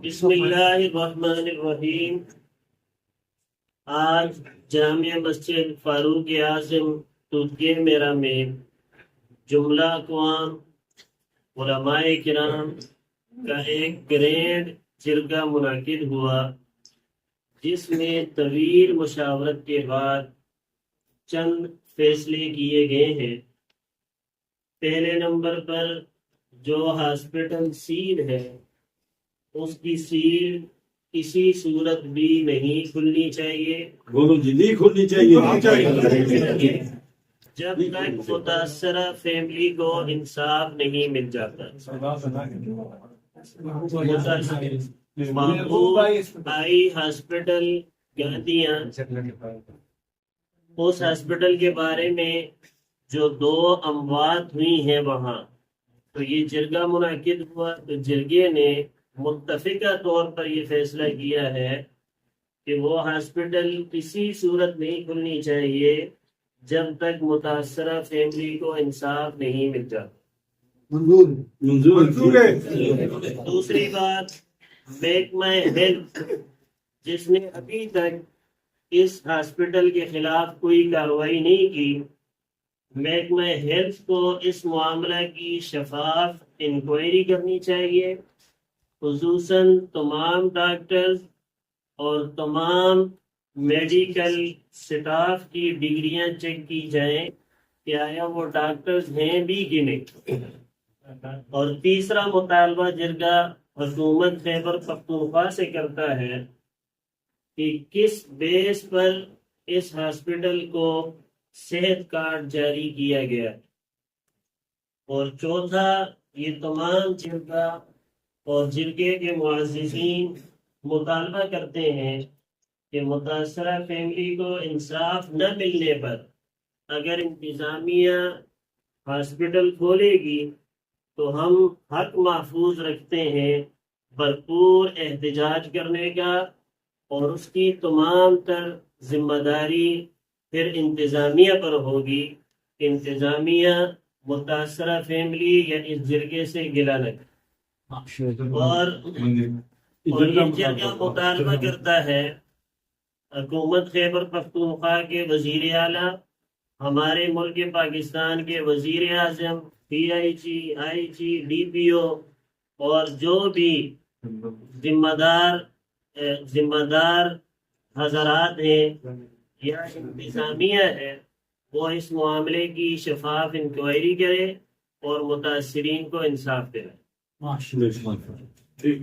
بسم اللہ الرحمن الرحیم۔ آج جامع مسجد فاروق اعظم تودگیر میرا میں جملہ اقوام علماء کرام کا ایک گرینڈ جرگہ منعقد ہوا، جس میں طویل مشاورت کے بعد چند فیصلے کیے گئے ہیں۔ پہلے نمبر پر جو ہاسپٹل سیل ہے، اس کی سیل کسی صورت بھی نہیں کھلنی چاہیے کھلنی چاہیے جب تک متاثرہ فیملی کو انصاف نہیں مل جاتا۔ محبوب آئی ہاسپٹل گاندیاں، اس ہاسپٹل کے بارے میں جو 2 اموات ہوئی ہیں وہاں، تو یہ جرگہ منعقد ہوا، تو جرگے نے متفقہ طور پر یہ فیصلہ کیا ہے کہ وہ ہاسپٹل کسی صورت نہیں کھلنی چاہیے جب تک متاثرہ فیملی کو انصاف نہیں مل جاتا۔ منظور ہے۔ دوسری بات، محکمہ ہیلتھ جس نے ابھی تک اس ہاسپٹل کے خلاف کوئی کارروائی نہیں کی، محکمہ ہیلتھ کو اس معاملہ کی شفاف انکوائری کرنی چاہیے، خصوصاً تمام ڈاکٹرز اور تمام میڈیکل سٹاف کی ڈگریاں چیک کی جائیں کہ آیا وہ ڈاکٹرز ہیں بھی کہ نہیں۔ اور تیسرا مطالبہ جرگہ حکومت خیبر پختونخوا سے کرتا ہے کہ کس بیس پر اس ہاسپٹل کو صحت کارڈ جاری کیا گیا۔ اور چوتھا، یہ تمام جرگہ اور جرگے کے معززین مطالبہ کرتے ہیں کہ متاثرہ فیملی کو انصاف نہ ملنے پر اگر انتظامیہ ہاسپٹل کھولے گی تو ہم حق محفوظ رکھتے ہیں بھرپور احتجاج کرنے کا، اور اس کی تمام تر ذمہ داری پھر انتظامیہ پر ہوگی۔ انتظامیہ متاثرہ فیملی یا اس جرگے سے گلہ نہ کرے۔ اور یہ جرگہ مطالبہ کرتا ہے حکومت خیبر پختونخوا کے وزیر اعلیٰ، ہمارے ملک پاکستان کے وزیر اعظم، پی آئی جی، آئی جی، ڈی پی او اور جو بھی ذمہ دار حضرات ہیں یا انتظامیہ ہے، وہ اس معاملے کی شفاف انکوائری کرے اور متاثرین کو انصاف دلائے۔ ٹھیک